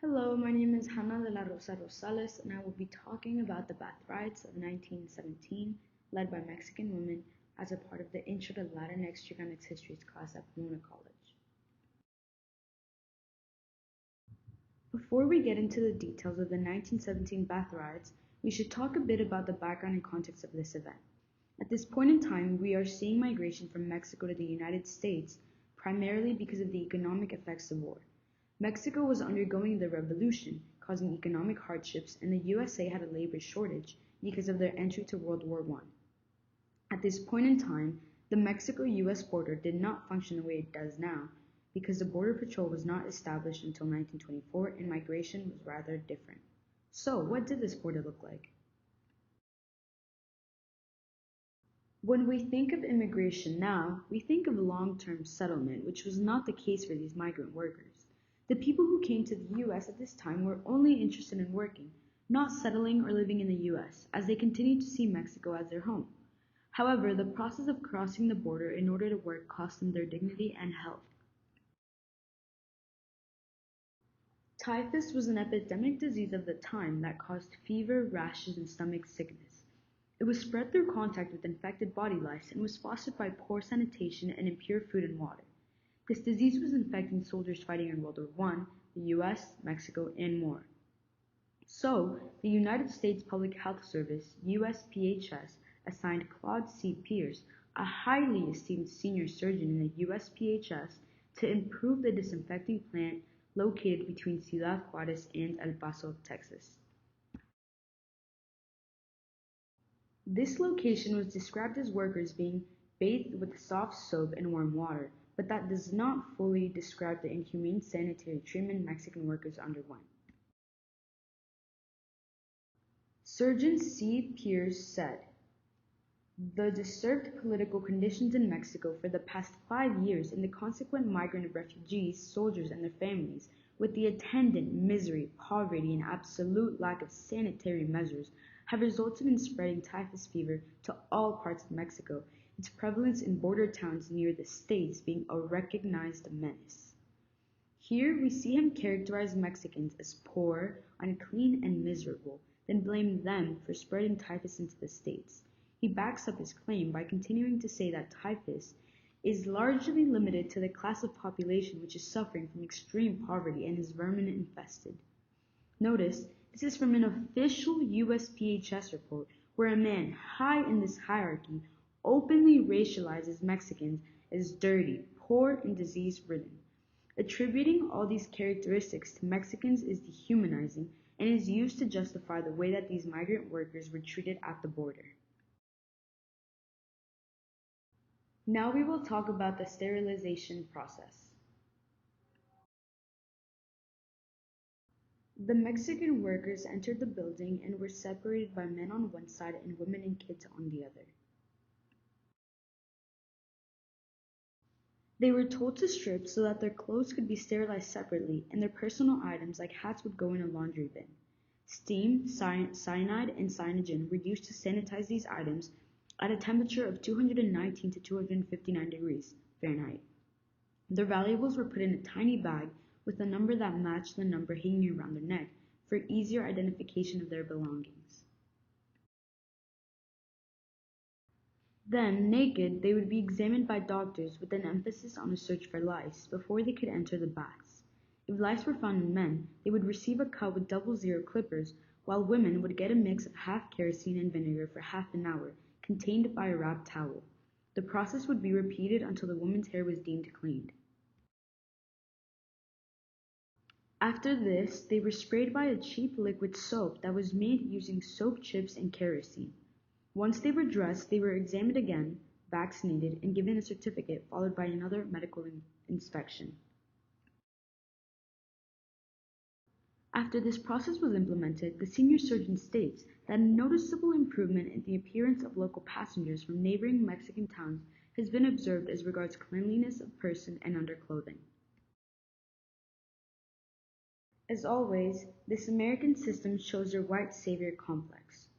Hello, my name is Hanna de la Rosa Rosales, and I will be talking about the Bath Riots of 1917, led by Mexican women, as a part of the Intro to Latinx Chicanx Histories class at Pomona College. Before we get into the details of the 1917 Bath Riots, we should talk a bit about the background and context of this event. At this point in time, we are seeing migration from Mexico to the United States, primarily because of the economic effects of war. Mexico was undergoing the revolution, causing economic hardships, and the USA had a labor shortage because of their entry to World War I. At this point in time, the Mexico-US border did not function the way it does now, because the Border Patrol was not established until 1924 and migration was rather different. So, what did this border look like? When we think of immigration now, we think of long-term settlement, which was not the case for these migrant workers. The people who came to the US at this time were only interested in working, not settling or living in the US, as they continued to see Mexico as their home. However, the process of crossing the border in order to work cost them their dignity and health. Typhus was an epidemic disease of the time that caused fever, rashes, and stomach sickness. It was spread through contact with infected body lice and was fostered by poor sanitation and impure food and water. This disease was infecting soldiers fighting in World War I, the US, Mexico, and more. So, the United States Public Health Service, USPHS, assigned Claude C. Pierce, a highly esteemed senior surgeon in the USPHS, to improve the disinfecting plant located between Ciudad Juarez and El Paso, Texas. This location was described as workers being bathed with soft soap and warm water, but that does not fully describe the inhumane sanitary treatment Mexican workers underwent. Surgeon C. Pierce said, "The disturbed political conditions in Mexico for the past 5 years and the consequent migrant refugees, soldiers, and their families, with the attendant misery, poverty, and absolute lack of sanitary measures, have resulted in spreading typhus fever to all parts of Mexico, its prevalence in border towns near the states being a recognized menace." Here we see him characterize Mexicans as poor, unclean, and miserable, then blame them for spreading typhus into the states. He backs up his claim by continuing to say that typhus is largely limited to the class of population which is suffering from extreme poverty and is vermin infested. Notice, this is from an official USPHS report where a man high in this hierarchy openly racializes Mexicans as dirty, poor, and disease-ridden. Attributing all these characteristics to Mexicans is dehumanizing and is used to justify the way that these migrant workers were treated at the border. Now we will talk about the sterilization process. The Mexican workers entered the building and were separated by men on one side and women and kids on the other. They were told to strip so that their clothes could be sterilized separately and their personal items like hats would go in a laundry bin. Steam, cyanide, and cyanogen were used to sanitize these items at a temperature of 219 to 259 degrees Fahrenheit. Their valuables were put in a tiny bag with a number that matched the number hanging around their neck for easier identification of their belongings. Then, naked, they would be examined by doctors with an emphasis on a search for lice before they could enter the baths. If lice were found in men, they would receive a cut with 00 clippers, while women would get a mix of half kerosene and vinegar for half an hour, contained by a wrapped towel. The process would be repeated until the woman's hair was deemed cleaned. After this, they were sprayed by a cheap liquid soap that was made using soap chips and kerosene. Once they were dressed, they were examined again, vaccinated, and given a certificate, followed by another medical inspection. After this process was implemented, the senior surgeon states that a noticeable improvement in the appearance of local passengers from neighboring Mexican towns has been observed as regards cleanliness of person and underclothing. As always, this American system shows their white savior complex.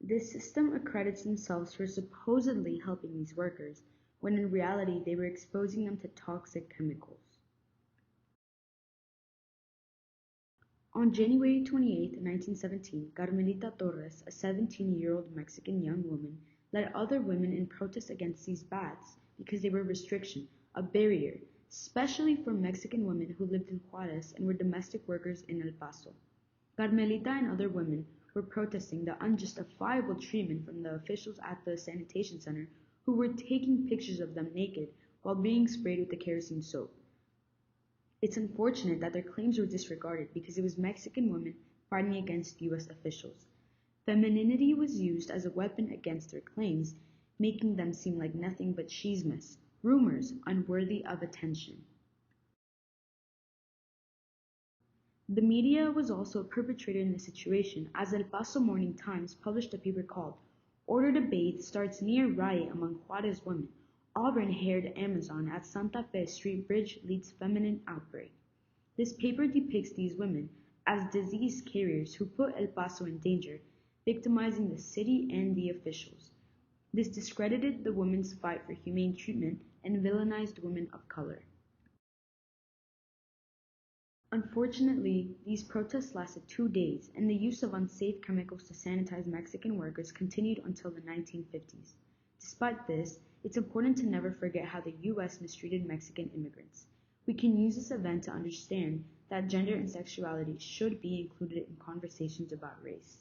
This system accredits themselves for supposedly helping these workers, when in reality they were exposing them to toxic chemicals. On January 28, 1917, Carmelita Torres, a 17-year-old Mexican young woman, led other women in protest against these baths because they were a restriction, a barrier, especially for Mexican women who lived in Juarez and were domestic workers in El Paso. Carmelita and other women were protesting the unjustifiable treatment from the officials at the sanitation center who were taking pictures of them naked while being sprayed with the kerosene soap. It's unfortunate that their claims were disregarded because it was Mexican women fighting against U.S. officials. Femininity was used as a weapon against their claims, making them seem like nothing but chismes, rumors unworthy of attention. The media was also a perpetrator in the situation, as El Paso Morning Times published a paper called "Order to Bathe Starts Near Riot Among Juarez Women. Auburn-Haired Amazon at Santa Fe Street Bridge Leads Feminine Outbreak." This paper depicts these women as disease carriers who put El Paso in danger, victimizing the city and the officials. This discredited the women's fight for humane treatment and villainized women of color. Unfortunately, these protests lasted 2 days, and the use of unsafe chemicals to sanitize Mexican workers continued until the 1950s. Despite this, it's important to never forget how the U.S. mistreated Mexican immigrants. We can use this event to understand that gender and sexuality should be included in conversations about race.